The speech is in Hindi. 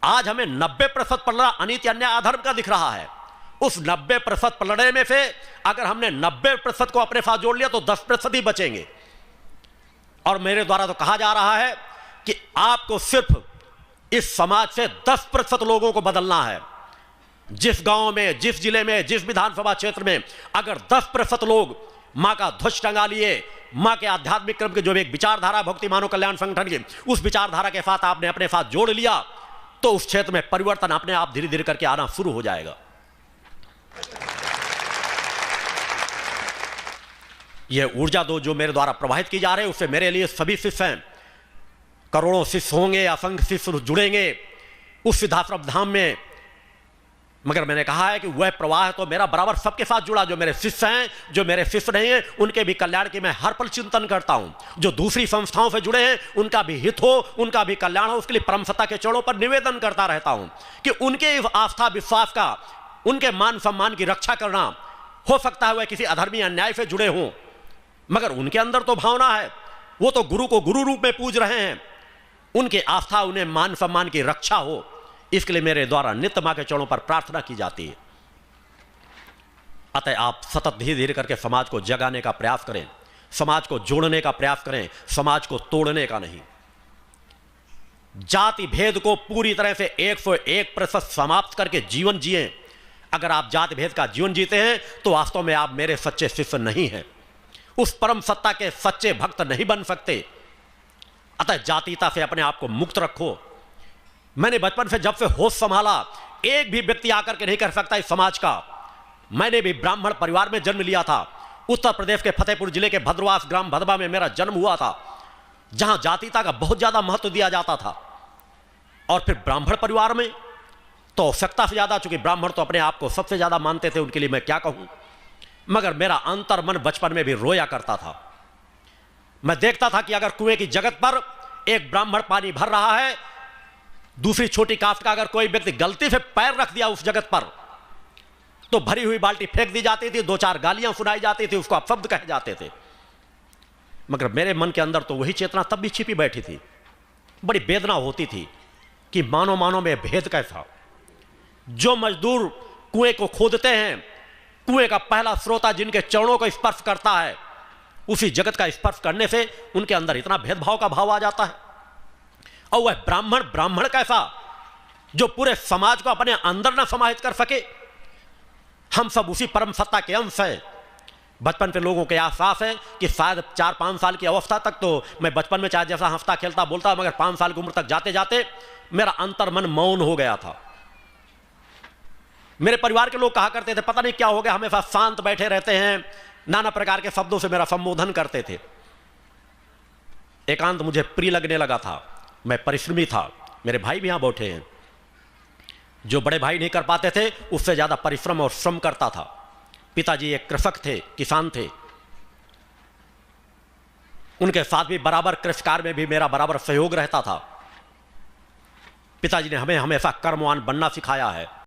आज हमें 90% पलड़ा अनीति अन्याय अधर्म का दिख रहा है। उस 90% पलड़े में से अगर हमने 90% को अपने साथ जोड़ लिया तो 10% ही बचेंगे। और मेरे द्वारा तो कहा जा रहा है कि आपको सिर्फ इस समाज से 10% लोगों को बदलना है। जिस गांव में, जिस जिले में, जिस विधानसभा क्षेत्र में अगर 10% लोग मां का ध्वज टंगा लिए, मां के आध्यात्मिक क्रम के जो एक विचारधारा भक्ति मानव कल्याण संगठन की, उस विचारधारा के साथ आपने अपने साथ जोड़ लिया तो उस क्षेत्र में परिवर्तन अपने आप धीरे धीरे करके आना शुरू हो जाएगा। यह ऊर्जा दो जो मेरे द्वारा प्रवाहित की जा रही है, उससे मेरे लिए सभी शिष्य हैं, करोड़ों शिष्य होंगे, असंख्य शिष्य जुड़ेंगे उस सिद्धाश्रम धाम में। मगर मैंने कहा है कि वह प्रवाह तो मेरा बराबर सबके साथ जुड़ा। जो मेरे शिष्य हैं, जो मेरे शिष्य नहीं हैं, उनके भी कल्याण की मैं हर पल चिंतन करता हूं। जो दूसरी संस्थाओं से जुड़े हैं, उनका भी हित हो, उनका भी कल्याण हो, उसके लिए परम सत्ता के चरणों पर निवेदन करता रहता हूं कि उनके आस्था विश्वास का, उनके मान सम्मान की रक्षा करना। हो सकता है वह किसी अधर्मी अन्याय से जुड़े हों, मगर उनके अंदर तो भावना है, वो तो गुरु को गुरु रूप में पूज रहे हैं। उनकी आस्था, उन्हें मान सम्मान की रक्षा हो, इसके लिए मेरे द्वारा नित्य मां के चरणों पर प्रार्थना की जाती है। अतः आप सतत धीरे धीरे करके समाज को जगाने का प्रयास करें, समाज को जोड़ने का प्रयास करें, समाज को तोड़ने का नहीं। जाति भेद को पूरी तरह से 101% समाप्त करके जीवन जिए। अगर आप जाति भेद का जीवन जीते हैं तो वास्तव में आप मेरे सच्चे शिष्य नहीं हैं, उस परम सत्ता के सच्चे भक्त नहीं बन सकते। अतः जातीयता से अपने आप को मुक्त रखो। मैंने बचपन से जब से होश संभाला, एक भी व्यक्ति आकर के नहीं कर सकता इस समाज का। मैंने भी ब्राह्मण परिवार में जन्म लिया था। उत्तर प्रदेश के फतेहपुर जिले के भद्रवास ग्राम भदवा में मेरा जन्म हुआ था, जहां जातीयता का बहुत ज्यादा महत्व दिया जाता था। और फिर ब्राह्मण परिवार में तो आवश्यकता से ज्यादा, चूंकि ब्राह्मण तो अपने आप को सबसे ज्यादा मानते थे, उनके लिए मैं क्या कहूं। मगर मेरा अंतर मन बचपन में भी रोया करता था। मैं देखता था कि अगर कुएं की जगत पर एक ब्राह्मण पानी भर रहा है, दूसरी छोटी कास्ट का अगर कोई व्यक्ति गलती से पैर रख दिया उस जगत पर, तो भरी हुई बाल्टी फेंक दी जाती थी, 2-4 गालियां सुनाई जाती थी, उसको अपशब्द कहे जाते थे। मगर मेरे मन के अंदर तो वही चेतना तब भी छिपी बैठी थी। बड़ी वेदना होती थी कि मानो मानो में भेद कैसा। जो मजदूर कुएं को खोदते हैं, कुएं का पहला श्रोता जिनके चरणों को स्पर्श करता है, उसी जगत का स्पर्श करने से उनके अंदर इतना भेदभाव का भाव आ जाता है। और वह ब्राह्मण कैसा जो पूरे समाज को अपने अंदर न समाहित कर सके। हम सब उसी परम सत्ता के अंश हैं। बचपन पे लोगों के एहसास है कि शायद 4-5 साल की अवस्था तक तो मैं बचपन में चाहे जैसा हंसता खेलता बोलता, मगर 5 साल की उम्र तक जाते जाते मेरा अंतर मन मौन हो गया था। मेरे परिवार के लोग कहा करते थे, पता नहीं क्या हो गया, हमेशा शांत बैठे रहते हैं, नाना प्रकार के शब्दों से मेरा संबोधन करते थे। एकांत मुझे प्रिय लगने लगा था। मैं परिश्रमी था। मेरे भाई भी यहां बैठे हैं। जो बड़े भाई नहीं कर पाते थे, उससे ज्यादा परिश्रम और श्रम करता था। पिताजी एक कृषक थे, किसान थे। उनके साथ भी बराबर कृषि कार्य में भी मेरा बराबर सहयोग रहता था। पिताजी ने हमें हमेशा कर्मवान बनना सिखाया है।